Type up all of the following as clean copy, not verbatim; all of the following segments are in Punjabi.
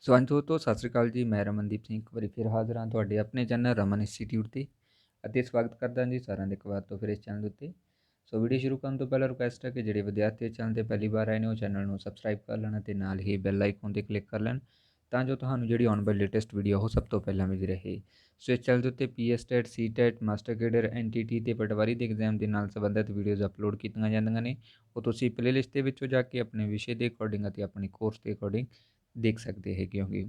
ਸਵਾਂਜੋ ਤੋਂ ਸਤਿ ਸ਼੍ਰੀ ਅਕਾਲ ਜੀ। ਮੈਂ ਰਮਨਦੀਪ ਸਿੰਘ ਇੱਕ ਵਾਰੀ ਫਿਰ ਹਾਜ਼ਰ ਹਾਂ ਤੁਹਾਡੇ ਆਪਣੇ ਚੈਨਲ ਰਮਨ ਇੰਸਟੀਟਿਊਟ 'ਤੇ ਅਤੇ ਸਵਾਗਤ ਕਰਦਾ ਜੀ ਸਾਰਿਆਂ ਦੇ ਇੱਕ ਵਾਰ ਤੋਂ ਫਿਰ ਇਸ ਚੈਨਲ ਉੱਤੇ। ਸੋ ਵੀਡੀਓ ਸ਼ੁਰੂ ਕਰਨ ਤੋਂ ਪਹਿਲਾਂ ਰਿਕੁਐਸਟ ਹੈ ਕਿ ਜਿਹੜੇ ਵਿਦਿਆਰਥੀ ਚੈਨਲ 'ਤੇ ਪਹਿਲੀ ਵਾਰ ਆਏ ਨੇ ਉਹ ਚੈਨਲ ਨੂੰ ਸਬਸਕ੍ਰਾਈਬ ਕਰ ਲੈਣ ਅਤੇ ਨਾਲ ਹੀ ਬੈਲ ਆਈਕਨ 'ਤੇ ਕਲਿੱਕ ਕਰ ਲੈਣ ਤਾਂ ਜੋ ਤੁਹਾਨੂੰ ਜਿਹੜੀ ਆਉਣ ਵਾਲੀ ਲੇਟੈਸਟ ਵੀਡੀਓ ਉਹ ਸਭ ਤੋਂ ਪਹਿਲਾਂ ਮਿਲਦੀ ਰਹੇ। ਸੋ ਇਸ ਚੈਨਲ ਦੇ ਉੱਤੇ PS ਟੈਟ, ਸੀ ਟੈਟ, ਮਾਸਟਰ ਕੇਡਰ, NTT ਤੇ ਪਟਵਾਰੀ ਦੇ ਐਗਜ਼ਾਮ ਦੇ ਨਾਲ ਸੰਬੰਧਿਤ ਵੀਡੀਓਜ਼ ਅਪਲੋਡ ਕੀਤੀਆਂ ਜਾਂਦੀਆਂ ਨੇ। ਉਹ ਤੁਸੀਂ ਪਲੇਲਿਸਟ ਦੇ ਵਿੱਚੋਂ ਜਾ ਕੇ ਆਪਣੇ ਵਿਸ਼ੇ ਦੇ ਅਕੋਰਡਿੰਗ ਅਤੇ ਆਪਣੇ ਕੋਰਸ ਦੇ ਅਕੋਰਡਿੰਗ ਦੇਖ ਸਕਦੇ ਹੈਗੇ ਹੋਗੇ।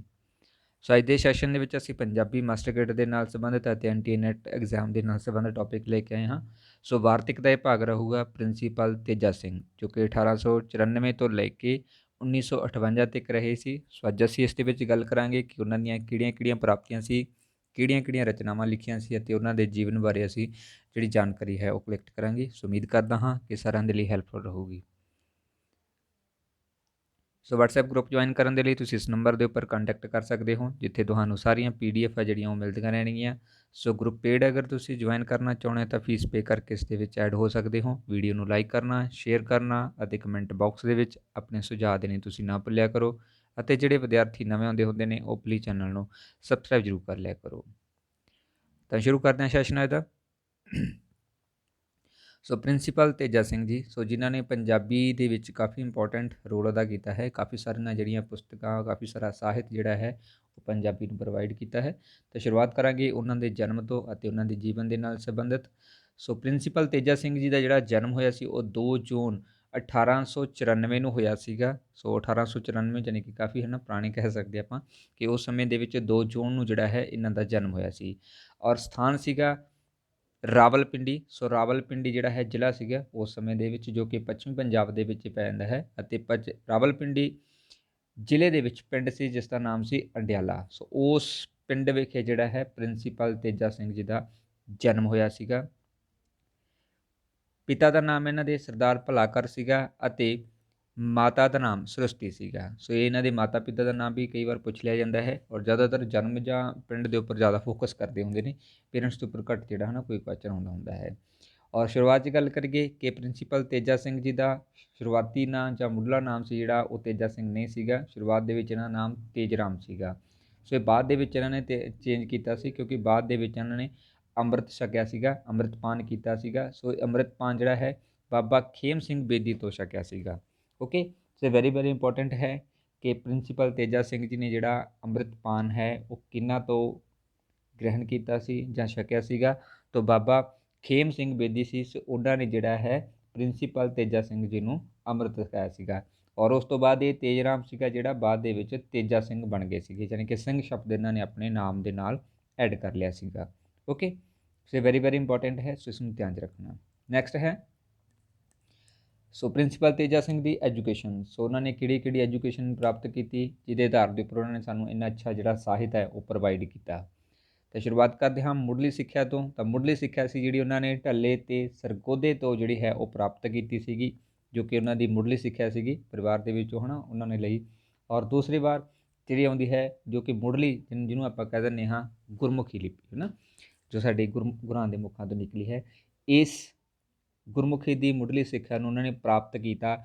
ਸੋ ਅੱਜ ਦੇ ਸੈਸ਼ਨ ਦੇ ਵਿੱਚ ਅਸੀਂ ਪੰਜਾਬੀ ਮਾਸਟਰ ਕੇਡਰ ਦੇ ਨਾਲ ਸੰਬੰਧਿਤ ਅਤੇ NT-NET ਐਗਜ਼ਾਮ ਦੇ ਨਾਲ ਸੰਬੰਧਿਤ ਟੌਪਿਕ ਲੈ ਕੇ ਆਏ ਹਾਂ। ਸੋ ਵਾਰਤਕ ਦਾ ਇਹ ਭਾਗ ਰਹੂਗਾ ਪ੍ਰਿੰਸੀਪਲ ਤੇਜਾ ਸਿੰਘ, ਜੋ ਕਿ 1894 ਤੋਂ ਲੈ ਕੇ 1958 ਤੱਕ ਰਹੇ ਸੀ। ਸੋ ਅੱਜ ਅਸੀਂ ਇਸ ਦੇ ਵਿੱਚ ਗੱਲ ਕਰਾਂਗੇ ਕਿ ਉਹਨਾਂ ਦੀਆਂ ਕਿਹੜੀਆਂ-ਕਿਹੜੀਆਂ ਪ੍ਰਾਪਤੀਆਂ ਸੀ, ਕਿਹੜੀਆਂ-ਕਿਹੜੀਆਂ ਰਚਨਾਵਾਂ ਲਿਖੀਆਂ ਸੀ ਅਤੇ ਉਹਨਾਂ ਦੇ ਜੀਵਨ ਬਾਰੇ ਅਸੀਂ ਜਿਹੜੀ ਜਾਣਕਾਰੀ ਹੈ ਉਹ ਕਲੈਕਟ ਕਰਾਂਗੇ। ਸੋ ਉਮੀਦ ਕਰਦਾ ਹਾਂ ਕਿ ਸਾਰਿਆਂ ਦੇ ਲਈ ਹੈਲਪਫੁਲ ਰਹੂਗੀ। ਸੋ WhatsApp ਗਰੁੱਪ ਜੁਆਇਨ ਕਰਨ ਦੇ ਲਈ ਤੁਸੀਂ ਇਸ ਨੰਬਰ ਦੇ ਉੱਪਰ ਕੰਟੈਕਟ ਕਰ ਸਕਦੇ ਹੋ, ਜਿੱਥੇ ਤੁਹਾਨੂੰ ਸਾਰੀਆਂ PDF ਆ ਜਿਹੜੀਆਂ ਉਹ ਮਿਲਦੀਆਂ ਰਹਿਣਗੀਆਂ। ਸੋ ਗਰੁੱਪ ਪੇਡ ਅਗਰ ਤੁਸੀਂ ਜੁਆਇਨ ਕਰਨਾ ਚਾਹੁੰਦੇ ਹੋ ਤਾਂ ਫੀਸ ਪੇ ਕਰਕੇ ਇਸ ਦੇ ਵਿੱਚ ਐਡ ਹੋ ਸਕਦੇ ਹੋ। ਵੀਡੀਓ ਨੂੰ ਲਾਈਕ ਕਰਨਾ, ਸ਼ੇਅਰ ਕਰਨਾ ਅਤੇ ਕਮੈਂਟ ਬਾਕਸ ਦੇ ਵਿੱਚ ਆਪਣੇ ਸੁਝਾਅ ਦੇਣੇ ਤੁਸੀਂ ਨਾ ਭੁੱਲਿਆ ਕਰੋ। ਅਤੇ ਜਿਹੜੇ ਵਿਦਿਆਰਥੀ ਨਵੇਂ ਆਉਂਦੇ ਹੁੰਦੇ ਨੇ ਉਹ ਪਲੀਜ਼ ਚੈਨਲ ਨੂੰ ਸਬਸਕ੍ਰਾਈਬ ਜ਼ਰੂਰ ਕਰ ਲਿਆ ਕਰੋ। ਤਾਂ ਸ਼ੁਰੂ ਕਰਦੇ ਹਾਂ ਸੈਸ਼ਨ ਅੱਜ ਦਾ। ਸੋ ਪ੍ਰਿੰਸੀਪਲ ਤੇਜਾ ਸਿੰਘ ਜੀ, ਸੋ ਜਿਨ੍ਹਾਂ ਨੇ ਪੰਜਾਬੀ ਦੇ ਵਿੱਚ ਕਾਫੀ ਇੰਪੋਰਟੈਂਟ ਰੋਲ ਅਦਾ ਕੀਤਾ ਹੈ। ਕਾਫੀ ਸਾਰੀਆਂ ਜਿਹੜੀਆਂ ਪੁਸਤਕਾਂ, ਕਾਫੀ ਸਾਰਾ ਸਾਹਿਤ ਜਿਹੜਾ ਹੈ ਉਹ ਪੰਜਾਬੀ ਨੂੰ ਪ੍ਰੋਵਾਈਡ ਕੀਤਾ ਹੈ। ਤਾਂ ਸ਼ੁਰੂਆਤ ਕਰਾਂਗੇ ਉਹਨਾਂ ਦੇ ਜਨਮ ਤੋਂ ਅਤੇ ਉਹਨਾਂ ਦੇ ਜੀਵਨ ਦੇ ਨਾਲ ਸੰਬੰਧਿਤ। ਸੋ ਪ੍ਰਿੰਸੀਪਲ ਤੇਜਾ ਸਿੰਘ ਜੀ ਦਾ ਜਿਹੜਾ ਜਨਮ ਹੋਇਆ ਸੀ ਉਹ 2 ਜੂਨ 1894 ਨੂੰ ਹੋਇਆ ਸੀਗਾ। ਸੋ 1894 ਯਾਨੀ ਕਿ ਕਾਫੀ ਹੈ ਨਾ ਪੁਰਾਣੇ ਕਹਿ ਸਕਦੇ ਆਪਾਂ ਕਿ ਉਸ ਸਮੇਂ ਦੇ ਵਿੱਚ 2 ਜੂਨ ਨੂੰ ਜਿਹੜਾ ਹੈ ਇਹਨਾਂ ਦਾ ਜਨਮ ਹੋਇਆ ਸੀ। ਔਰ ਸਥਾਨ ਸੀਗਾ ਰਾਵਲਪਿੰਡੀ। ਸੋ ਰਾਵਲਪਿੰਡੀ ਜਿਹੜਾ ਹੈ ਜ਼ਿਲ੍ਹਾ ਸੀਗਾ ਉਸ ਸਮੇਂ ਦੇ ਵਿੱਚ, ਜੋ ਕਿ ਪੱਛਮੀ ਪੰਜਾਬ ਦੇ ਵਿੱਚ ਪੈ ਜਾਂਦਾ ਹੈ। ਅਤੇ ਰਾਵਲਪਿੰਡੀ ਜ਼ਿਲ੍ਹੇ ਦੇ ਵਿੱਚ ਪਿੰਡ ਸੀ ਜਿਸ ਦਾ ਨਾਮ ਸੀ ਅੰਡਿਆਲਾ। ਸੋ ਉਸ ਪਿੰਡ ਵਿਖੇ ਜਿਹੜਾ ਹੈ ਪ੍ਰਿੰਸੀਪਲ ਤੇਜਾ ਸਿੰਘ ਜੀ ਦਾ ਜਨਮ ਹੋਇਆ ਸੀਗਾ। ਪਿਤਾ ਦਾ ਨਾਮ ਇਹਨਾਂ ਦੇ ਸਰਦਾਰ ਭਲਾਕਰ ਸੀਗਾ ਅਤੇ ਮਾਤਾ ਦਾ ਨਾਮ ਸ੍ਰਿਸ਼ਟੀ ਸੀਗਾ। ਸੋ ਇਹ ਇਹਨਾਂ ਦੇ ਮਾਤਾ ਪਿਤਾ ਦਾ ਨਾਮ ਵੀ ਕਈ ਵਾਰ ਪੁੱਛ ਲਿਆ ਜਾਂਦਾ ਹੈ। ਔਰ ਜ਼ਿਆਦਾਤਰ ਜਨਮ ਜਾਂ ਪਿੰਡ ਦੇ ਉੱਪਰ ਜ਼ਿਆਦਾ ਫੋਕਸ ਕਰਦੇ ਹੁੰਦੇ ਨੇ, ਪੇਰੈਂਟਸ ਦੇ ਉੱਪਰ ਘੱਟ ਜਿਹੜਾ ਹੈ ਨਾ ਕੋਈ ਕੁਐਸਚਨ ਆਉਂਦਾ ਹੁੰਦਾ ਹੈ। ਔਰ ਸ਼ੁਰੂਆਤ 'ਚ ਗੱਲ ਕਰੀਏ ਕਿ ਪ੍ਰਿੰਸੀਪਲ ਤੇਜਾ ਸਿੰਘ ਜੀ ਦਾ ਸ਼ੁਰੂਆਤੀ ਨਾਂ ਜਾਂ ਮੁੱਢਲਾ ਨਾਮ ਸੀ ਜਿਹੜਾ ਉਹ ਤੇਜਾ ਸਿੰਘ ਨਹੀਂ ਸੀਗਾ। ਸ਼ੁਰੂਆਤ ਦੇ ਵਿੱਚ ਇਹਨਾਂ ਦਾ ਨਾਮ ਤੇਜਰਾਮ ਸੀਗਾ। ਸੋ ਇਹ ਬਾਅਦ ਦੇ ਵਿੱਚ ਇਹਨਾਂ ਨੇ ਚੇਂਜ ਕੀਤਾ ਸੀ, ਕਿਉਂਕਿ ਬਾਅਦ ਦੇ ਵਿੱਚ ਇਹਨਾਂ ਨੇ ਅੰਮ੍ਰਿਤ ਛਕਿਆ ਸੀਗਾ, ਅੰਮ੍ਰਿਤਪਾਨ ਕੀਤਾ ਸੀਗਾ। ਸੋ ਅੰਮ੍ਰਿਤਪਾਨ ਜਿਹੜਾ ਹੈ ਬਾਬਾ ਖੇਮ ਸਿੰਘ ਬੇਦੀ ਤੋਂ ਛਕਿਆ ਸੀਗਾ। ਓਕੇ, ਸੋ ਵੈਰੀ ਇੰਪੋਰਟੈਂਟ ਹੈ ਕਿ ਪ੍ਰਿੰਸੀਪਲ ਤੇਜਾ ਸਿੰਘ ਜੀ ਨੇ ਜਿਹੜਾ ਅੰਮ੍ਰਿਤਪਾਨ ਹੈ ਉਹ ਕਿਹਨਾਂ ਤੋਂ ਗ੍ਰਹਿਣ ਕੀਤਾ ਸੀ ਜਾਂ ਛਕਿਆ ਸੀਗਾ। ਤੋਂ ਬਾਬਾ ਖੇਮ ਸਿੰਘ ਬੇਦੀ ਸੀ, ਸੋ ਉਹਨਾਂ ਨੇ ਜਿਹੜਾ ਹੈ ਪ੍ਰਿੰਸੀਪਲ ਤੇਜਾ ਸਿੰਘ ਜੀ ਨੂੰ ਅੰਮ੍ਰਿਤ ਛਕਾਇਆ ਸੀਗਾ। ਔਰ ਉਸ ਤੋਂ ਬਾਅਦ ਇਹ ਤੇਜਰਾਮ ਸੀਗਾ ਜਿਹੜਾ ਬਾਅਦ ਦੇ ਵਿੱਚ ਤੇਜਾ ਸਿੰਘ ਬਣ ਗਏ ਸੀਗੇ, ਯਾਨੀ ਕਿ ਸਿੰਘ ਸ਼ਬਦ ਇਹਨਾਂ ਨੇ ਆਪਣੇ ਨਾਮ ਦੇ ਨਾਲ ਐਡ ਕਰ ਲਿਆ ਸੀਗਾ। ਓਕੇ, ਸੋ ਵੈਰੀ ਇੰਪੋਰਟੈਂਟ ਹੈ, ਸੋ ਇਸ ਨੂੰ ਧਿਆਨ 'ਚ ਰੱਖਣਾ। ਨੈਕਸਟ ਹੈ ਸੋ ਪ੍ਰਿੰਸੀਪਲ ਤੇਜਾ ਸਿੰਘ ਦੀ ਐਜੂਕੇਸ਼ਨ। ਸੋ ਉਹਨਾਂ ਨੇ ਕਿਹੜੀ ਐਜੂਕੇਸ਼ਨ ਪ੍ਰਾਪਤ ਕੀਤੀ ਜਿਹਦੇ ਆਧਾਰ ਦੇ ਉੱਪਰ ਉਹਨਾਂ ਨੇ ਸਾਨੂੰ ਇੰਨਾ ਅੱਛਾ ਜਿਹੜਾ ਸਾਹਿਤ ਹੈ ਉਹ ਪ੍ਰੋਵਾਈਡ ਕੀਤਾ। ਤਾਂ ਸ਼ੁਰੂਆਤ ਕਰਦੇ ਹਾਂ ਮੁੱਢਲੀ ਸਿੱਖਿਆ ਤੋਂ। ਤਾਂ ਮੁੱਢਲੀ ਸਿੱਖਿਆ ਸੀ ਜਿਹੜੀ ਉਹਨਾਂ ਨੇ ਢੱਲੇ ਅਤੇ ਸਰਗੋਧੇ ਤੋਂ ਜਿਹੜੀ ਹੈ ਉਹ ਪ੍ਰਾਪਤ ਕੀਤੀ ਸੀਗੀ, ਜੋ ਕਿ ਉਹਨਾਂ ਦੀ ਮੁੱਢਲੀ ਸਿੱਖਿਆ ਸੀਗੀ ਪਰਿਵਾਰ ਦੇ ਵਿੱਚੋਂ ਹੈ ਨਾ ਉਹਨਾਂ ਨੇ ਲਈ। ਔਰ ਦੂਸਰੀ ਵਾਰ ਜਿਹੜੀ ਆਉਂਦੀ ਹੈ ਜੋ ਕਿ ਮੁੱਢਲੀ ਜਿਹਨੂੰ ਆਪਾਂ ਕਹਿ ਦਿੰਦੇ ਹਾਂ ਗੁਰਮੁਖੀ ਲਿਪੀ ਹੈ ਨਾ, ਜੋ ਸਾਡੇ ਗੁਰਾਂ ਦੇ ਮੁਖਾਂ ਤੋਂ ਨਿਕਲੀ ਹੈ। ਇਸ ਗੁਰਮੁਖੀ ਦੀ ਮੁੱਢਲੀ ਸਿੱਖਿਆ ਨੂੰ ਉਹਨਾਂ ਨੇ ਪ੍ਰਾਪਤ ਕੀਤਾ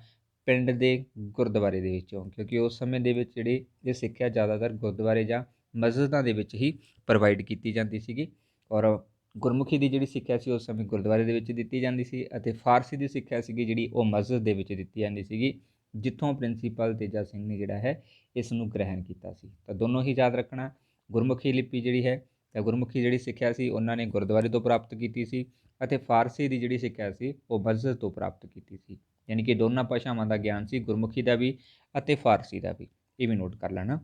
ਪਿੰਡ ਦੇ ਗੁਰਦੁਆਰੇ ਦੇ ਵਿੱਚੋਂ, ਕਿਉਂਕਿ ਉਸ ਸਮੇਂ ਦੇ ਵਿੱਚ ਜਿਹੜੀ ਇਹ ਸਿੱਖਿਆ ਜ਼ਿਆਦਾਤਰ ਗੁਰਦੁਆਰੇ ਜਾਂ ਮਸਜਿਦਾਂ ਦੇ ਵਿੱਚ ਹੀ ਪ੍ਰੋਵਾਈਡ ਕੀਤੀ ਜਾਂਦੀ ਸੀਗੀ। ਔਰ ਗੁਰਮੁਖੀ ਦੀ ਜਿਹੜੀ ਸਿੱਖਿਆ ਸੀ ਉਸ ਸਮੇਂ ਗੁਰਦੁਆਰੇ ਦੇ ਵਿੱਚ ਦਿੱਤੀ ਜਾਂਦੀ ਸੀ, ਅਤੇ ਫਾਰਸੀ ਦੀ ਸਿੱਖਿਆ ਸੀਗੀ ਜਿਹੜੀ ਉਹ ਮਸਜਿਦ ਦੇ ਵਿੱਚ ਦਿੱਤੀ ਜਾਂਦੀ ਸੀਗੀ, ਜਿੱਥੋਂ ਪ੍ਰਿੰਸੀਪਲ ਤੇਜਾ ਸਿੰਘ ਨੇ ਜਿਹੜਾ ਹੈ ਇਸ ਨੂੰ ਗ੍ਰਹਿਣ ਕੀਤਾ ਸੀ। ਤਾਂ ਦੋਨੋਂ ਹੀ ਯਾਦ ਰੱਖਣਾ, ਗੁਰਮੁਖੀ ਲਿਪੀ ਜਿਹੜੀ ਹੈ ਤਾਂ ਗੁਰਮੁਖੀ ਜਿਹੜੀ ਸਿੱਖਿਆ ਸੀ ਉਹਨਾਂ ਨੇ ਗੁਰਦੁਆਰੇ ਤੋਂ ਪ੍ਰਾਪਤ ਕੀਤੀ ਸੀ, ਅਤੇ ਫਾਰਸੀ ਦੀ ਜਿਹੜੀ ਸਿੱਖਿਆ ਸੀ ਉਹ ਮਸਜਿਦ ਤੋਂ ਪ੍ਰਾਪਤ ਕੀਤੀ ਸੀ। ਯਾਨੀ ਕਿ ਦੋਨਾਂ ਭਾਸ਼ਾਵਾਂ ਦਾ ਗਿਆਨ ਸੀ, ਗੁਰਮੁਖੀ ਦਾ ਵੀ ਅਤੇ ਫਾਰਸੀ ਦਾ ਵੀ, ਇਹ ਵੀ ਨੋਟ ਕਰ ਲੈਣਾ।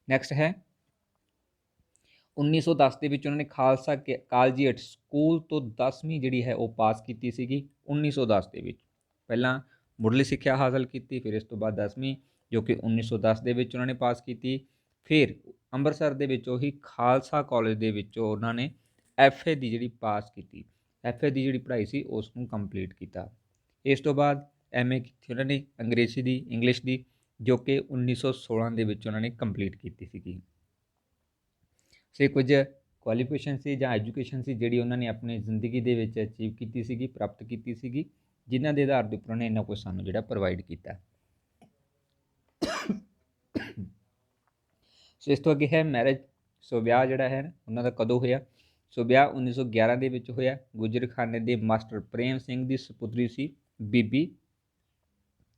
ਨੈਕਸਟ ਹੈ 1910 ਦੇ ਵਿੱਚ ਉਹਨਾਂ ਨੇ ਖਾਲਸਾ ਕਾਲਜੀਏਟ ਸਕੂਲ ਤੋਂ 10ਵੀਂ ਜਿਹੜੀ ਹੈ ਉਹ ਪਾਸ ਕੀਤੀ ਸੀਗੀ 1910 ਦੇ ਵਿੱਚ। ਪਹਿਲਾਂ ਮੁੱਢਲੀ ਸਿੱਖਿਆ ਹਾਸਲ ਕੀਤੀ, ਫਿਰ ਇਸ ਤੋਂ ਬਾਅਦ 10ਵੀਂ ਜੋ ਕਿ 1910 ਦੇ ਵਿੱਚ ਉਹਨਾਂ ਨੇ ਪਾਸ ਕੀਤੀ। ਫਿਰ ਅੰਮ੍ਰਿਤਸਰ ਦੇ ਵਿੱਚ ਉਹੀ ਖਾਲਸਾ ਕਾਲਜ ਦੇ ਵਿੱਚੋਂ ਉਹਨਾਂ ਨੇ FA ਦੀ ਜਿਹੜੀ ਪਾਸ ਕੀਤੀ, FA ਦੀ ਜਿਹੜੀ ਪੜ੍ਹਾਈ ਸੀ ਉਸ ਨੂੰ ਕੰਪਲੀਟ ਕੀਤਾ। ਇਸ ਤੋਂ ਬਾਅਦ MA ਕੀਤੀ ਉਹਨਾਂ ਨੇ ਅੰਗਰੇਜ਼ੀ ਦੀ, ਇੰਗਲਿਸ਼ ਦੀ, ਜੋ ਕਿ 1916 ਦੇ ਵਿੱਚ ਉਹਨਾਂ ਨੇ ਕੰਪਲੀਟ ਕੀਤੀ ਸੀਗੀ। ਸੋ ਕੁਝ ਕੁਆਲੀਫਿਕੇਸ਼ਨ ਸੀ ਜਾਂ ਐਜੂਕੇਸ਼ਨ ਸੀ ਜਿਹੜੀ ਉਹਨਾਂ ਨੇ ਆਪਣੀ ਜ਼ਿੰਦਗੀ ਦੇ ਵਿੱਚ ਅਚੀਵ ਕੀਤੀ ਸੀਗੀ, ਪ੍ਰਾਪਤ ਕੀਤੀ ਸੀਗੀ, ਜਿਨ੍ਹਾਂ ਦੇ ਆਧਾਰ ਦੇ ਉੱਪਰ ਉਹਨੇ ਇੰਨਾ ਕੁਝ ਸਾਨੂੰ ਜਿਹੜਾ ਪ੍ਰੋਵਾਈਡ ਕੀਤਾ। ਸੋ ਇਸ ਤੋਂ ਅੱਗੇ ਹੈ ਮੈਰਿਜ। ਸੋ ਵਿਆਹ ਜਿਹੜਾ ਹੈ ਉਹਨਾਂ ਦਾ ਕਦੋਂ ਹੋਇਆ? ਸੋ ਵਿਆਹ 1911 ਦੇ ਵਿੱਚ ਹੋਇਆ। ਗੁਜਰਖਾਨੇ ਦੇ ਮਾਸਟਰ ਪ੍ਰੇਮ ਸਿੰਘ ਦੀ ਸਪੁੱਤਰੀ ਸੀ ਬੀਬੀ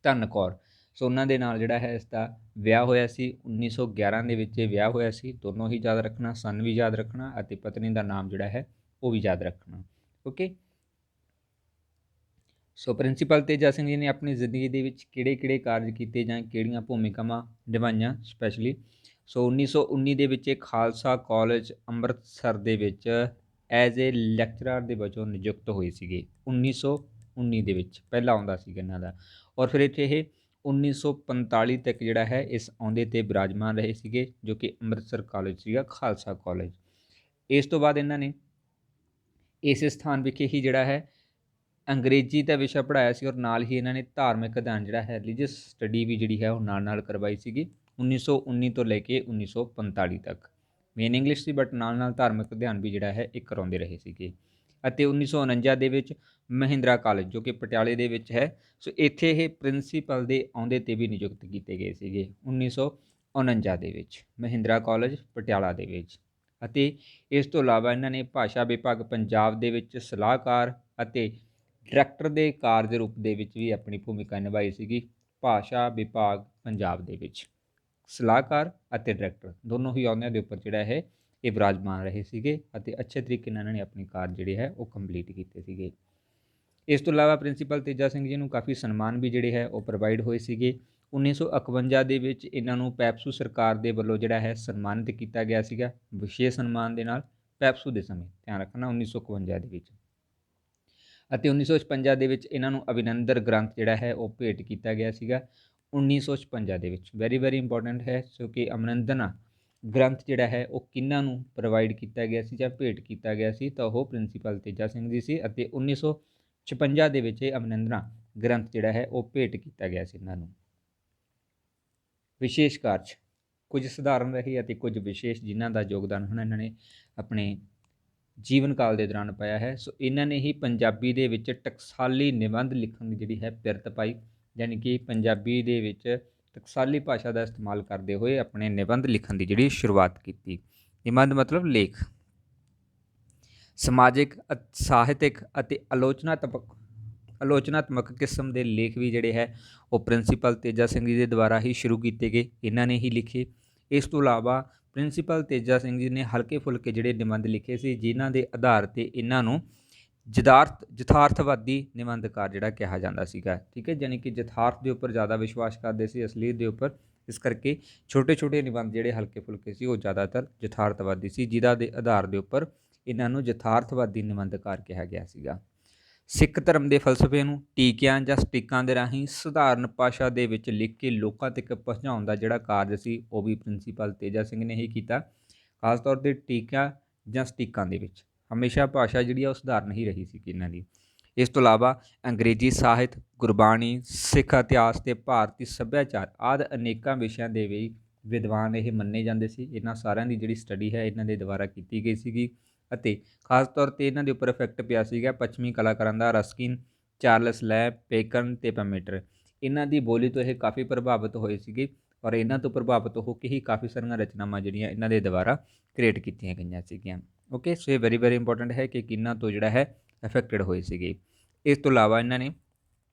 ਧਨ ਕੌਰ। ਸੋ ਉਹਨਾਂ ਦੇ ਨਾਲ ਜਿਹੜਾ ਹੈ ਇਸ ਦਾ ਵਿਆਹ ਹੋਇਆ ਸੀ 1911 ਦੇ ਵਿੱਚ। ਇਹ ਵਿਆਹ ਹੋਇਆ ਸੀ, ਦੋਨੋਂ ਹੀ ਯਾਦ ਰੱਖਣਾ, ਸਨ ਵੀ ਯਾਦ ਰੱਖਣਾ ਅਤੇ ਪਤਨੀ ਦਾ ਨਾਮ ਜਿਹੜਾ ਹੈ ਉਹ ਵੀ ਯਾਦ ਰੱਖਣਾ। ਓਕੇ। ਸੋ ਪ੍ਰਿੰਸੀਪਲ ਤੇਜਾ ਸਿੰਘ ਜੀ ਨੇ ਆਪਣੀ ਜ਼ਿੰਦਗੀ ਦੇ ਵਿੱਚ ਕਿਹੜੇ ਕਾਰਜ ਕੀਤੇ ਜਾਂ ਕਿਹੜੀਆਂ ਭੂਮਿਕਾਵਾਂ ਨਿਭਾਈਆਂ ਸਪੈਸ਼ਲੀ? ਸੋ 1919 ਦੇ ਵਿੱਚ ਇਹ ਖਾਲਸਾ ਕਾਲਜ ਅੰਮ੍ਰਿਤਸਰ ਦੇ ਵਿੱਚ ਐਜ਼ ਏ ਲੈਕਚਰਰ ਦੇ ਵਜੋਂ ਨਿਯੁਕਤ ਹੋਏ ਸੀਗੇ। 1919 ਦੇ ਵਿੱਚ ਪਹਿਲਾਂ ਆਉਂਦਾ ਸੀਗਾ ਇਹਨਾਂ ਦਾ, ਔਰ ਫਿਰ ਇੱਥੇ ਇਹ 1945 ਤੱਕ ਜਿਹੜਾ ਹੈ ਇਸ ਅਹੁਦੇ 'ਤੇ ਬਿਰਾਜਮਾਨ ਰਹੇ ਸੀਗੇ, ਜੋ ਕਿ ਅੰਮ੍ਰਿਤਸਰ ਕਾਲਜ ਸੀਗਾ, ਖਾਲਸਾ ਕਾਲਜ। ਇਸ ਤੋਂ ਬਾਅਦ ਇਹਨਾਂ ਨੇ ਇਸੇ ਸਥਾਨ ਵਿਖੇ ਹੀ ਜਿਹੜਾ ਹੈ ਅੰਗਰੇਜ਼ੀ ਦਾ ਵਿਸ਼ਾ ਪੜ੍ਹਾਇਆ ਸੀ, ਔਰ ਨਾਲ ਹੀ ਇਹਨਾਂ ਨੇ ਧਾਰਮਿਕ ਅਧਿਐਨ ਜਿਹੜਾ ਹੈ ਰਿਲੀਜੀਅਸ ਸਟੱਡੀ ਵੀ ਜਿਹੜੀ ਹੈ ਉਹ ਨਾਲ ਕਰਵਾਈ ਸੀਗੀ 1919 ਤੋਂ ਲੈ ਕੇ 1945 ਤੱਕ। ਮੇਨ ਇੰਗਲਿਸ਼ ਸੀ, ਬਟ ਨਾਲ ਧਾਰਮਿਕ ਅਧਿਐਨ ਵੀ ਜਿਹੜਾ ਹੈ ਇਹ ਕਰਾਉਂਦੇ ਰਹੇ ਸੀਗੇ। ਅਤੇ 1949 ਦੇ ਵਿੱਚ ਮਹਿੰਦਰਾ ਕਾਲਜ, ਜੋ ਕਿ ਪਟਿਆਲੇ ਦੇ ਵਿੱਚ ਹੈ, ਸੋ ਇੱਥੇ ਇਹ ਪ੍ਰਿੰਸੀਪਲ ਦੇ ਅਹੁਦੇ 'ਤੇ ਵੀ ਨਿਯੁਕਤ ਕੀਤੇ ਗਏ ਸੀਗੇ 1949 ਦੇ ਵਿੱਚ, ਮਹਿੰਦਰਾ ਕਾਲਜ ਪਟਿਆਲਾ ਦੇ ਵਿੱਚ। ਅਤੇ ਇਸ ਤੋਂ ਇਲਾਵਾ ਇਹਨਾਂ ਨੇ ਭਾਸ਼ਾ ਵਿਭਾਗ ਪੰਜਾਬ ਦੇ ਵਿੱਚ ਸਲਾਹਕਾਰ ਅਤੇ ਡਾਇਰੈਕਟਰ ਦੇ ਕਾਰਜ ਰੂਪ ਦੇ ਵਿੱਚ ਵੀ ਆਪਣੀ ਭੂਮਿਕਾ ਨਿਭਾਈ ਸੀਗੀ। ਭਾਸ਼ਾ ਵਿਭਾਗ ਪੰਜਾਬ ਦੇ ਵਿੱਚ ਸਲਾਹਕਾਰ ਅਤੇ ਡਾਇਰੈਕਟਰ ਦੋਨੋਂ ਹੀ ਅਹੁਦਿਆਂ ਦੇ ਉੱਪਰ ਜਿਹੜਾ ਹੈ ਇਹ ਬਿਰਾਜਮਾਨ ਰਹੇ ਸੀਗੇ, ਅਤੇ ਅੱਛੇ ਤਰੀਕੇ ਨਾਲ ਇਹਨਾਂ ਨੇ ਆਪਣੀ ਕਾਰਜ ਜਿਹੜੇ ਹੈ ਉਹ ਕੰਪਲੀਟ ਕੀਤੇ ਸੀਗੇ। ਇਸ ਤੋਂ ਇਲਾਵਾ ਪ੍ਰਿੰਸੀਪਲ ਤੇਜਾ ਸਿੰਘ ਜੀ ਨੂੰ ਕਾਫੀ ਸਨਮਾਨ ਵੀ ਜਿਹੜੇ ਹੈ ਉਹ ਪ੍ਰੋਵਾਈਡ ਹੋਏ ਸੀਗੇ। 1951 ਦੇ ਵਿੱਚ ਇਹਨਾਂ ਨੂੰ ਪੈਪਸੂ ਸਰਕਾਰ ਦੇ ਵੱਲੋਂ ਜਿਹੜਾ ਹੈ ਸਨਮਾਨਿਤ ਕੀਤਾ ਗਿਆ ਸੀਗਾ, ਵਿਸ਼ੇਸ਼ ਸਨਮਾਨ ਦੇ ਨਾਲ, ਪੈਪਸੂ ਦੇ ਸਮੇਂ, ਧਿਆਨ ਰੱਖਣਾ 1951 ਦੇ ਵਿੱਚ। ਅਤੇ 1956 ਦੇ ਵਿੱਚ ਇਹਨਾਂ ਨੂੰ ਅਭਿਨੰਦਨ ਗ੍ਰੰਥ ਜਿਹੜਾ ਹੈ ਉਹ ਭੇਟ ਕੀਤਾ ਗਿਆ ਸੀਗਾ 1956 ਦੇ ਵਿੱਚ। ਵੈਰੀ ਇੰਪੋਰਟੈਂਟ ਹੈ। ਸੋ ਕਿ ਅਭਿਨੰਦਨ ਗ੍ਰੰਥ ਜਿਹੜਾ ਹੈ ਉਹ ਕਿਹਨਾਂ ਨੂੰ ਪ੍ਰੋਵਾਈਡ ਕੀਤਾ ਗਿਆ ਸੀ ਜਾਂ ਭੇਟ ਕੀਤਾ ਗਿਆ ਸੀ? ਤਾਂ ਉਹ ਪ੍ਰਿੰਸੀਪਲ ਤੇਜਾ ਸਿੰਘ ਜੀ ਸੀ, ਅਤੇ 1956 ਦੇ ਵਿੱਚ ਇਹ ਅਭਿਨੰਦਨ ਗ੍ਰੰਥ ਜਿਹੜਾ ਹੈ ਉਹ ਭੇਟ ਕੀਤਾ ਗਿਆ ਸੀ ਇਹਨਾਂ ਨੂੰ। ਵਿਸ਼ੇਸ਼ ਕਾਰਜ ਕੁਝ ਸਧਾਰਨ ਰਹੇ ਅਤੇ ਕੁਝ ਵਿਸ਼ੇਸ਼, ਜਿਨ੍ਹਾਂ ਦਾ ਯੋਗਦਾਨ ਹੁਣ ਇਹਨਾਂ ਨੇ ਆਪਣੇ ਜੀਵਨ ਕਾਲ ਦੇ ਦੌਰਾਨ ਪਾਇਆ ਹੈ। ਸੋ ਇਹਨਾਂ ਨੇ ਹੀ ਪੰਜਾਬੀ ਦੇ ਵਿੱਚ ਟਕਸਾਲੀ ਨਿਬੰਧ ਲਿਖਣ ਦੀ ਜਿਹੜੀ ਹੈ ਪਿਰਤ ਪਾਈ, ਯਾਨੀ ਕਿ ਪੰਜਾਬੀ ਦੇ ਵਿੱਚ ਟਕਸਾਲੀ ਭਾਸ਼ਾ ਦਾ ਇਸਤੇਮਾਲ ਕਰਦੇ ਹੋਏ ਆਪਣੇ ਨਿਬੰਧ ਲਿਖਣ ਦੀ ਜਿਹੜੀ ਸ਼ੁਰੂਆਤ ਕੀਤੀ। ਨਿਬੰਧ ਮਤਲਬ ਲੇਖ। ਸਮਾਜਿਕ, ਸਾਹਿਤਿਕ ਅਤੇ ਆਲੋਚਨਾਤਮਕ ਕਿਸਮ ਦੇ ਲੇਖ ਵੀ ਜਿਹੜੇ ਹੈ ਉਹ ਪ੍ਰਿੰਸੀਪਲ ਤੇਜਾ ਸਿੰਘ ਜੀ ਦੇ ਦੁਆਰਾ ਹੀ ਸ਼ੁਰੂ ਕੀਤੇ ਗਏ, ਇਹਨਾਂ ਨੇ ਹੀ ਲਿਖੇ। ਇਸ ਤੋਂ ਇਲਾਵਾ ਪ੍ਰਿੰਸੀਪਲ ਤੇਜਾ ਸਿੰਘ ਜੀ ਨੇ ਹਲਕੇ ਫੁਲਕੇ ਜਿਹੜੇ ਨਿਬੰਧ ਲਿਖੇ ਸੀ, ਜਿਨ੍ਹਾਂ ਦੇ ਆਧਾਰ 'ਤੇ ਇਹਨਾਂ ਨੂੰ ਯਥਾਰਥਵਾਦੀ ਨਿਬੰਧਕਾਰ ਜਿਹੜਾ ਕਿਹਾ ਜਾਂਦਾ ਸੀਗਾ। ਠੀਕ ਹੈ, ਯਾਨੀ ਕਿ ਯਥਾਰਥ ਦੇ ਉੱਪਰ ਜ਼ਿਆਦਾ ਵਿਸ਼ਵਾਸ ਕਰਦੇ ਸੀ, ਅਸਲੀਅਤ ਦੇ ਉੱਪਰ। ਇਸ ਕਰਕੇ ਛੋਟੇ ਨਿਬੰਧ ਜਿਹੜੇ ਹਲਕੇ ਫੁਲਕੇ ਸੀ ਉਹ ਜ਼ਿਆਦਾਤਰ ਯਥਾਰਥਵਾਦੀ ਸੀ, ਜਿਹਦਾ ਦੇ ਆਧਾਰ ਦੇ ਉੱਪਰ ਇਹਨਾਂ ਨੂੰ ਯਥਾਰਥਵਾਦੀ ਨਿਬੰਧਕਾਰ ਕਿਹਾ ਗਿਆ ਸੀਗਾ। ਸਿੱਖ ਧਰਮ ਦੇ ਫਲਸਫੇ ਨੂੰ ਟੀਕਿਆਂ ਜਾਂ ਸਟਿਕਾਂ ਦੇ ਰਾਹੀਂ ਸਧਾਰਨ ਭਾਸ਼ਾ ਦੇ ਵਿੱਚ ਲਿਖ ਕੇ ਲੋਕਾਂ ਤੱਕ ਪਹੁੰਚਾਉਣ ਦਾ ਜਿਹੜਾ ਕਾਰਜ ਸੀ ਉਹ ਵੀ ਪ੍ਰਿੰਸੀਪਲ ਤੇਜਾ ਸਿੰਘ ਨੇ ਹੀ ਕੀਤਾ। ਖਾਸ ਤੌਰ 'ਤੇ ਟੀਕਿਆਂ ਜਾਂ ਸਟਿਕਾਂ ਦੇ ਵਿੱਚ ਹਮੇਸ਼ਾ ਭਾਸ਼ਾ ਜਿਹੜੀ ਆ ਉਹ ਸਧਾਰਨ ਹੀ ਰਹੀ ਸੀ ਇਹਨਾਂ ਦੀ। ਇਸ ਤੋਂ ਇਲਾਵਾ ਅੰਗਰੇਜ਼ੀ ਸਾਹਿਤ, ਗੁਰਬਾਣੀ, ਸਿੱਖ ਇਤਿਹਾਸ ਤੇ ਭਾਰਤੀ ਸੱਭਿਆਚਾਰ ਆਦਿ ਅਨੇਕਾਂ ਵਿਸ਼ਿਆਂ ਦੇ ਵੀ ਵਿਦਵਾਨ ਇਹ ਮੰਨੇ ਜਾਂਦੇ ਸੀ। ਇਹਨਾਂ ਸਾਰਿਆਂ ਦੀ ਜਿਹੜੀ ਸਟੱਡੀ ਹੈ ਇਹਨਾਂ ਦੇ ਦੁਆਰਾ ਕੀਤੀ ਗਈ ਸੀਗੀ, ਅਤੇ ਖਾਸ ਤੌਰ 'ਤੇ ਇਹਨਾਂ ਦੇ ਉੱਪਰ ਇਫੈਕਟ ਪਿਆ ਸੀਗਾ ਪੱਛਮੀ ਕਲਾਕਾਰਾਂ ਦਾ, ਰਸਕਿਨ, ਚਾਰਲਸ ਲੈਂਪ, ਬੇਕਨ ਅਤੇ ਪਮੇਟਰ। ਇਹਨਾਂ ਦੀ ਬੋਲੀ ਤੋਂ ਇਹ ਕਾਫੀ ਪ੍ਰਭਾਵਿਤ ਹੋਏ ਸੀਗੇ, ਔਰ ਇਹਨਾਂ ਤੋਂ ਪ੍ਰਭਾਵਿਤ ਹੋ ਕੇ ਹੀ ਕਾਫੀ ਸਾਰੀਆਂ ਰਚਨਾਵਾਂ ਜਿਹੜੀਆਂ ਇਹਨਾਂ ਦੇ ਦੁਆਰਾ ਕ੍ਰੀਏਟ ਕੀਤੀਆਂ ਗਈਆਂ ਸੀਗੀਆਂ। ਓਕੇ, ਸੋ ਇਹ ਵੈਰੀ ਇੰਪੋਰਟੈਂਟ ਹੈ ਕਿ ਕਿਹਨਾਂ ਤੋਂ ਜਿਹੜਾ ਹੈ ਅਫੈਕਟਡ ਹੋਏ ਸੀਗੇ। ਇਸ ਤੋਂ ਇਲਾਵਾ ਇਹਨਾਂ ਨੇ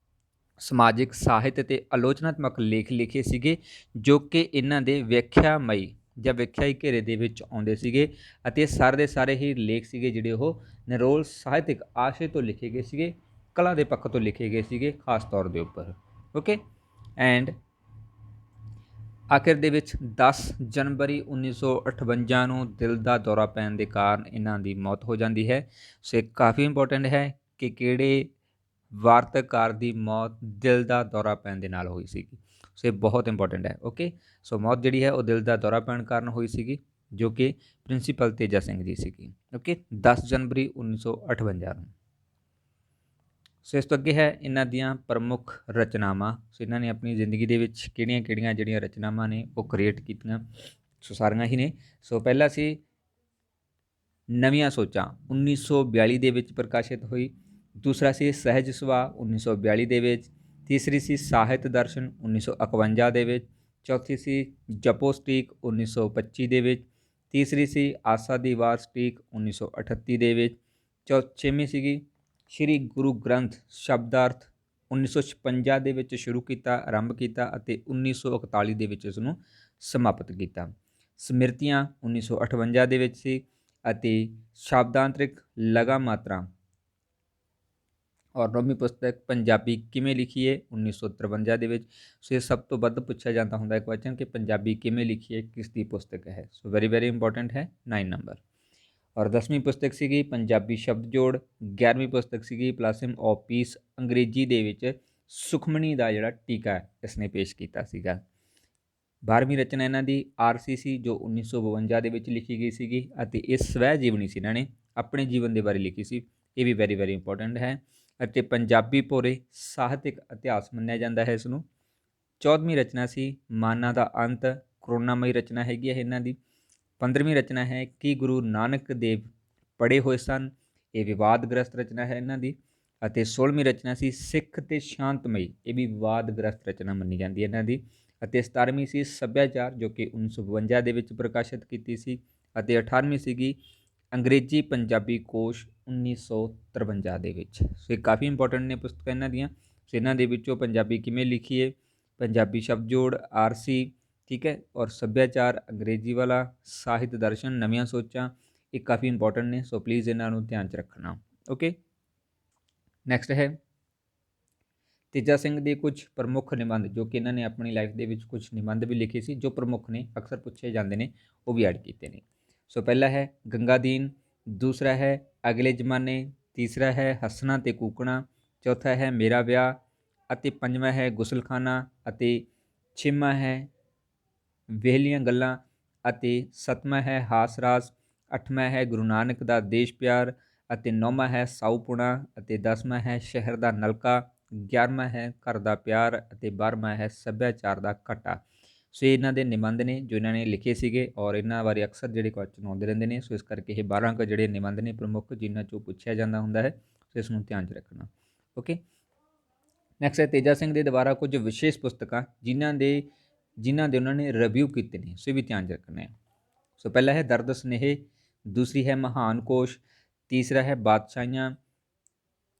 ਸਮਾਜਿਕ, ਸਾਹਿਤ ਅਤੇ ਆਲੋਚਨਾਤਮਕ ਲੇਖ ਲਿਖੇ ਸੀਗੇ, ਜੋ ਕਿ ਇਹਨਾਂ ਦੇ ਵਿਆਖਿਆਮਈ ਜਾਂ ਵਿਆਖਿਆਈ ਘੇਰੇ ਦੇ ਵਿੱਚ ਆਉਂਦੇ ਸੀਗੇ, ਅਤੇ ਸਾਰੇ ਦੇ ਸਾਰੇ ਹੀ ਲੇਖ ਸੀਗੇ ਜਿਹੜੇ ਉਹ ਨਿਰੋਲ ਸਾਹਿਤਿਕ ਆਸ਼ੇ ਤੋਂ ਲਿਖੇ ਗਏ ਸੀਗੇ, ਕਲਾ ਦੇ ਪੱਖ ਤੋਂ ਲਿਖੇ ਗਏ ਸੀਗੇ ਖਾਸ ਤੌਰ ਦੇ ਉੱਪਰ। ਓਕੇ, ਐਂਡ ਆਖਿਰ ਦੇ ਵਿੱਚ 10 ਜਨਵਰੀ 1958 ਨੂੰ ਦਿਲ ਦਾ ਦੌਰਾ ਪੈਣ ਦੇ ਕਾਰਨ ਇਹਨਾਂ ਦੀ ਮੌਤ ਹੋ ਜਾਂਦੀ ਹੈ। ਸੋ ਇਹ ਕਾਫੀ ਇੰਪੋਰਟੈਂਟ ਹੈ ਕਿ ਕਿਹੜੇ ਵਾਰਤਕਾਰ ਦੀ ਮੌਤ ਦਿਲ ਦਾ ਦੌਰਾ ਪੈਣ ਦੇ ਨਾਲ ਹੋਈ ਸੀਗੀ। ਸੋ ਇਹ ਬਹੁਤ ਇੰਪੋਰਟੈਂਟ ਹੈ। ਓਕੇ, ਸੋ ਮੌਤ ਜਿਹੜੀ ਹੈ ਉਹ ਦਿਲ ਦਾ ਦੌਰਾ ਪੈਣ ਕਾਰਨ ਹੋਈ ਸੀਗੀ, ਜੋ ਕਿ ਪ੍ਰਿੰਸੀਪਲ ਤੇਜਾ ਸਿੰਘ ਜੀ ਸੀਗੀ। ਓਕੇ, 10 ਜਨਵਰੀ 1958 ਨੂੰ। ਸੋ ਇਸ ਤੋਂ ਅੱਗੇ ਹੈ ਇਹਨਾਂ ਦੀਆਂ ਪ੍ਰਮੁੱਖ ਰਚਨਾਵਾਂ। ਸੋ ਇਹਨਾਂ ਨੇ ਆਪਣੀ ਜ਼ਿੰਦਗੀ ਦੇ ਵਿੱਚ ਕਿਹੜੀਆਂ ਜਿਹੜੀਆਂ ਰਚਨਾਵਾਂ ਨੇ ਉਹ ਕ੍ਰੀਏਟ ਕੀਤੀਆਂ? ਸੋ ਸਾਰੀਆਂ ਹੀ ਨੇ। ਸੋ ਪਹਿਲਾ ਸੀ ਨਵੀਆਂ ਸੋਚਾਂ, 1942 ਦੇ ਵਿੱਚ ਪ੍ਰਕਾਸ਼ਿਤ ਹੋਈ। ਦੂਸਰਾ ਸੀ ਸਹਿਜ ਸੁਭਾਅ, 1942 ਦੇ ਵਿੱਚ। ਤੀਸਰੀ ਸੀ ਸਾਹਿਤ ਦਰਸ਼ਨ, 1951 ਦੇ ਵਿੱਚ। ਚੌਥੀ ਸੀ ਜਪੋ ਸਟੀਕ 1925 ਦੇ ਵਿੱਚ। ਤੀਸਰੀ ਸੀ ਆਸਾ ਦੀ ਵਾਰ ਸਟੀਕ 1938 ਦੇ ਵਿੱਚ। ਛੇਵੀਂ ਸੀਗੀ ਸ਼੍ਰੀ ਗੁਰੂ ਗ੍ਰੰਥ ਸ਼ਬਦਾਰਥ 1956 ਦੇ ਵਿੱਚ ਸ਼ੁਰੂ ਕੀਤਾ, ਆਰੰਭ ਕੀਤਾ ਅਤੇ 1941 ਦੇ ਵਿੱਚ ਇਸ ਨੂੰ ਸਮਾਪਤ ਕੀਤਾ। ਸਮ੍ਰਿਤੀਆਂ 1958 ਦੇ ਵਿੱਚ ਸੀ ਅਤੇ ਸ਼ਬਦਾਂਤਰਿਕ ਲਗਾ ਮਾਤਰਾ ਔਰ ਨੌਵੀਂ ਪੁਸਤਕ ਪੰਜਾਬੀ ਕਿਵੇਂ ਲਿਖੀਏ 1953 ਦੇ ਵਿੱਚ। ਸੋ ਇਹ ਸਭ ਤੋਂ ਵੱਧ ਪੁੱਛਿਆ ਜਾਂਦਾ ਹੁੰਦਾ ਹੈ ਕੁਐਸਚਨ ਕਿ ਪੰਜਾਬੀ ਕਿਵੇਂ ਲਿਖੀਏ ਕਿਸ ਦੀ ਪੁਸਤਕ ਹੈ। ਸੋ ਵੈਰੀ ਵੈਰੀ ਇੰਪੋਰਟੈਂਟ ਹੈ 9 ਨੰਬਰ। ਔਰ 10ਵੀਂ ਪੁਸਤਕ ਸੀਗੀ ਪੰਜਾਬੀ ਸ਼ਬਦ ਜੋੜ। 11ਵੀਂ ਪੁਸਤਕ ਸੀਗੀ ਪਲਾਸਿਮ ਆਫ ਪੀਸ, ਅੰਗਰੇਜ਼ੀ ਦੇ ਵਿੱਚ ਸੁਖਮਣੀ ਦਾ ਜਿਹੜਾ ਟੀਕਾ ਇਸਨੇ ਪੇਸ਼ ਕੀਤਾ ਸੀਗਾ। 12ਵੀਂ ਰਚਨਾ ਇਹਨਾਂ ਦੀ RCC ਜੋ 1952 ਦੇ ਵਿੱਚ ਲਿਖੀ ਗਈ ਸੀਗੀ ਅਤੇ ਇਹ ਸਵੈ ਜੀਵਨੀ ਸੀ, ਇਹਨਾਂ ਨੇ ਆਪਣੇ ਜੀਵਨ ਦੇ ਬਾਰੇ ਲਿਖੀ ਸੀ। ਇਹ ਵੀ ਵੈਰੀ ਵੈਰੀ ਇੰਪੋਰਟੈਂਟ ਹੈ। ਅਤੇ ਪੰਜਾਬੀ ਭੋਰੇ ਸਾਹਿਤਿਕ ਇਤਿਹਾਸ ਮੰਨਿਆ ਜਾਂਦਾ ਹੈ ਇਸ ਨੂੰ। 14ਵੀਂ ਰਚਨਾ ਸੀ ਮਾਨਾਂ ਦਾ ਅੰਤ, ਕਰੋਨਾਮਈ ਰਚਨਾ ਹੈਗੀ ਹੈ ਇਹਨਾਂ ਦੀ। 15ਵੀਂ ਰਚਨਾ ਹੈ ਕਿ ਗੁਰੂ ਨਾਨਕ ਦੇਵ ਪੜ੍ਹੇ ਹੋਏ ਸਨ, ਇਹ ਵਿਵਾਦਗ੍ਰਸਤ ਰਚਨਾ ਹੈ ਇਹਨਾਂ ਦੀ। ਅਤੇ 16ਵੀਂ ਰਚਨਾ ਸੀ ਸਿੱਖ ਤੇ ਸ਼ਾਂਤਮਈ, ਇਹ ਵੀ ਵਿਵਾਦਗ੍ਰਸਤ ਰਚਨਾ ਮੰਨੀ ਜਾਂਦੀ ਹੈ ਇਹਨਾਂ ਦੀ। ਅਤੇ 17ਵੀਂ ਸੀ ਸੱਭਿਆਚਾਰ ਜੋ ਕਿ 1952 ਦੇ ਵਿੱਚ ਪ੍ਰਕਾਸ਼ਿਤ ਕੀਤੀ ਸੀ। ਅਤੇ 18ਵੀਂ ਸੀਗੀ ਅੰਗਰੇਜ਼ੀ ਪੰਜਾਬੀ ਕੋਸ਼ 1953 ਦੇ ਵਿੱਚ। ਸੋ ਇਹ ਕਾਫੀ ਇੰਪੋਰਟੈਂਟ ਨੇ ਪੁਸਤਕਾਂ ਇਹਨਾਂ ਦੀਆਂ। ਸੋ ਇਹਨਾਂ ਦੇ ਵਿੱਚੋਂ ਪੰਜਾਬੀ ਕਿਵੇਂ ਲਿਖੀਏ, ਪੰਜਾਬੀ ਸ਼ਬਦ ਜੋੜ, RC, ਠੀਕ ਹੈ, ਔਰ ਸੱਭਿਆਚਾਰ, ਅੰਗਰੇਜ਼ੀ ਵਾਲਾ, ਸਾਹਿਤ ਦਰਸ਼ਨ, ਨਵੀਆਂ ਸੋਚਾਂ, ਇਹ ਕਾਫੀ ਇੰਪੋਰਟੈਂਟ ਨੇ। ਸੋ ਪਲੀਜ਼ ਇਹਨਾਂ ਨੂੰ ਧਿਆਨ 'ਚ ਰੱਖਣਾ। ਓਕੇ, ਨੈਕਸਟ ਹੈ ਤੇਜਾ ਸਿੰਘ ਦੇ ਕੁਝ ਪ੍ਰਮੁੱਖ ਨਿਬੰਧ ਜੋ ਕਿ ਇਹਨਾਂ ਨੇ ਆਪਣੀ ਲਾਈਫ ਦੇ ਵਿੱਚ ਕੁਝ ਨਿਬੰਧ ਵੀ ਲਿਖੇ ਸੀ ਜੋ ਪ੍ਰਮੁੱਖ ਨੇ, ਅਕਸਰ ਪੁੱਛੇ ਜਾਂਦੇ ਨੇ, ਉਹ ਵੀ ਐਡ ਕੀਤੇ ਨੇ। ਸੋ ਪਹਿਲਾ ਹੈ ਗੰਗਾਦੀਨ, ਦੂਸਰਾ ਹੈ ਅਗਲੇ ਜ਼ਮਾਨੇ, ਤੀਸਰਾ ਹੈ ਹੱਸਣਾ ਤੇ ਕੂਕਣਾ, ਚੌਥਾ ਹੈ ਮੇਰਾ ਵਿਆਹ ਅਤੇ ਪੰਜਵਾਂ ਹੈ ਗੁਸਲਖਾਨਾ ਅਤੇ ਛੇਵਾਂ ਹੈ ਵਿਹਲੀਆਂ ਗੱਲਾਂ ਅਤੇ ਸੱਤਵਾਂ ਹੈ ਹਾਸ ਰਾਸ, ਅੱਠਵਾਂ ਹੈ ਗੁਰੂ ਨਾਨਕ ਦਾ ਦੇਸ਼ ਪਿਆਰ ਅਤੇ ਨੌਵਾਂ ਹੈ ਸਾਊਪੁਣਾ ਅਤੇ 10ਵਾਂ ਹੈ ਸ਼ਹਿਰ ਦਾ ਨਲਕਾ, 11ਵਾਂ ਹੈ ਘਰ ਦਾ ਪਿਆਰ ਅਤੇ 12ਵਾਂ ਹੈ ਸੱਭਿਆਚਾਰ ਦਾ ਘਾਟਾ। ਸੋ ਇਹਨਾਂ ਦੇ ਨਿਬੰਧ ਨੇ ਜੋ ਇਹਨਾਂ ਨੇ ਲਿਖੇ ਸੀਗੇ ਔਰ ਇਹਨਾਂ ਬਾਰੇ ਅਕਸਰ ਜਿਹੜੇ ਕੁਐਸਚਨ ਆਉਂਦੇ ਰਹਿੰਦੇ ਨੇ। ਸੋ ਇਸ ਕਰਕੇ ਇਹ 12 ਕੁ ਜਿਹੜੇ ਨਿਬੰਧ ਨੇ ਪ੍ਰਮੁੱਖ ਜਿਨ੍ਹਾਂ 'ਚੋਂ ਪੁੱਛਿਆ ਜਾਂਦਾ ਹੁੰਦਾ ਹੈ। ਸੋ ਇਸ ਨੂੰ ਧਿਆਨ 'ਚ ਰੱਖਣਾ। ਓਕੇ, ਨੈਕਸਟ ਹੈ ਤੇਜਾ ਸਿੰਘ ਦੇ ਦੁਆਰਾ ਕੁਝ ਵਿਸ਼ੇਸ਼ ਪੁਸਤਕਾਂ ਜਿਨ੍ਹਾਂ ਦੇ ਉਹਨਾਂ ਨੇ ਰਿਵਿਊ ਕੀਤੇ ਨੇ। ਸੋ ਇਹ ਵੀ ਧਿਆਨ 'ਚ ਰੱਖਣਾ ਹੈ। ਸੋ ਪਹਿਲਾ ਹੈ ਦਰਦ ਸਨੇਹੇ, ਦੂਸਰੀ ਹੈ ਮਹਾਨ ਕੋਸ਼, ਤੀਸਰਾ ਹੈ ਬਾਦਸ਼ਾਹੀਆਂ,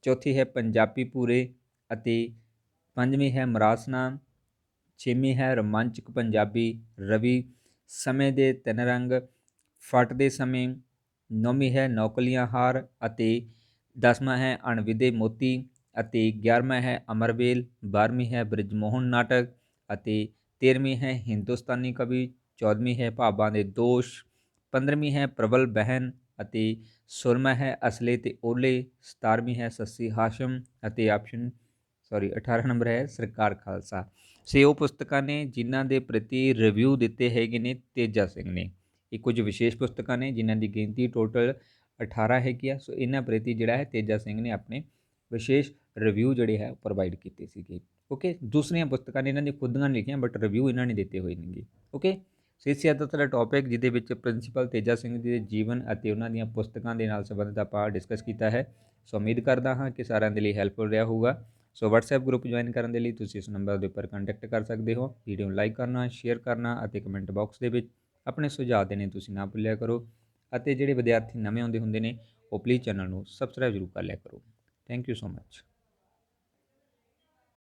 ਚੌਥੀ ਹੈ ਪੰਜਾਬੀ ਪੂਰੇ ਅਤੇ ਪੰਜਵੀਂ ਹੈ ਮਰਾਸਨਾਮ, ਛੇਵੀਂ ਹੈ ਰੋਮਾਂਚਕ ਪੰਜਾਬੀ ਰਵੀ, ਸਮੇਂ ਦੇ ਤਿੰਨ ਰੰਗ, ਫਟਦੇ ਸਮੇਂ, ਨੌਵੀਂ ਹੈ ਨੌਕਲੀਆਂ ਹਾਰ ਅਤੇ 10ਵਾਂ ਹੈ ਅਣਵਿਦੇ ਮੋਤੀ ਅਤੇ 11ਵਾਂ ਹੈ ਅਮਰਵੇਲ, 12ਵੀਂ ਹੈ ਬ੍ਰਿਜਮੋਹਨ ਨਾਟਕ ਅਤੇ 13ਵੀਂ ਹੈ ਹਿੰਦੁਸਤਾਨੀ ਕਵੀ, 14ਵੀਂ ਹੈ ਭਾਵਾਂ ਦੇ ਦੋਸ਼, 15ਵੀਂ ਹੈ ਪ੍ਰਬਲ ਬਹਿਨ ਅਤੇ 16ਵਾਂ ਹੈ ਅਸਲੇ ਤੇ ਓਲੇ, 17ਵੀਂ ਹੈ ਸੱਸੀ ਹਾਸ਼ਮ ਅਤੇ 18 ਨੰਬਰ ਹੈ ਸਰਕਾਰ ਖਾਲਸਾ। ਸੋ ਉਹ ਪੁਸਤਕਾਂ ਨੇ ਜਿਨ੍ਹਾਂ ਦੇ ਪ੍ਰਤੀ ਰਿਵਿਊ ਦਿੱਤੇ ਹੈਗੇ ਨੇ ਤੇਜਾ ਸਿੰਘ ਨੇ। ਇਹ ਕੁਝ ਵਿਸ਼ੇਸ਼ ਪੁਸਤਕਾਂ ਨੇ ਜਿਨ੍ਹਾਂ ਦੀ ਗਿਣਤੀ ਟੋਟਲ 18 ਹੈਗੀ ਆ। ਸੋ ਇਹਨਾਂ ਪ੍ਰਤੀ ਜਿਹੜਾ ਹੈ ਤੇਜਾ ਸਿੰਘ ਨੇ ਆਪਣੇ ਵਿਸ਼ੇਸ਼ ਰਿਵਿਊ ਜਿਹੜੇ ਹੈ ਪ੍ਰੋਵਾਈਡ ਕੀਤੇ ਸੀਗੇ। ਓਕੇ, ਦੂਸਰੀਆਂ ਪੁਸਤਕਾਂ ਨੇ ਇਹਨਾਂ ਦੀ ਖੁਦ ਦੀਆਂ ਲਿਖੀਆਂ ਬਟ ਰਿਵਿਊ ਇਹਨਾਂ ਨੇ ਦਿੱਤੇ ਹੋਏ ਨੇਗੇ। ਓਕੇ, ਸੋ ਇਸ ਦਾ ਟੌਪਿਕ ਜਿਹਦੇ ਵਿੱਚ ਪ੍ਰਿੰਸੀਪਲ ਤੇਜਾ ਸਿੰਘ ਦੇ ਜੀਵਨ ਅਤੇ ਉਹਨਾਂ ਦੀਆਂ ਪੁਸਤਕਾਂ ਦੇ ਨਾਲ ਸੰਬੰਧਿਤ ਆਪਾਂ ਡਿਸਕਸ ਕੀਤਾ ਹੈ। ਸੋ ਉਮੀਦ ਕਰਦਾ ਹਾਂ ਕਿ ਸਾਰਿਆਂ ਦੇ ਲਈ ਹੈਲਪਫੁਲ ਰਿਹਾ ਹੋਊਗਾ। ਸੋ WhatsApp ਗਰੁੱਪ ਜੁਆਇਨ ਕਰਨ ਦੇ ਲਈ ਤੁਸੀਂ ਇਸ ਨੰਬਰ ਦੇ ਉੱਪਰ ਕੰਟੈਕਟ ਕਰ ਸਕਦੇ ਹੋ। ਵੀਡੀਓ ਨੂੰ ਲਾਈਕ ਕਰਨਾ, ਸ਼ੇਅਰ ਕਰਨਾ ਅਤੇ ਕਮੈਂਟ ਬਾਕਸ ਦੇ ਵਿੱਚ ਆਪਣੇ ਸੁਝਾਅ ਦੇਣੇ ਤੁਸੀਂ ਨਾ ਭੁੱਲਿਆ ਕਰੋ। ਅਤੇ ਜਿਹੜੇ ਵਿਦਿਆਰਥੀ ਨਵੇਂ ਆਉਂਦੇ ਹੁੰਦੇ ਨੇ ਉਹ ਪਲੀਜ਼ ਚੈਨਲ ਨੂੰ ਸਬਸਕ੍ਰਾਈਬ ਜ਼ਰੂਰ ਕਰ ਲਿਆ ਕਰੋ। Thank you so much.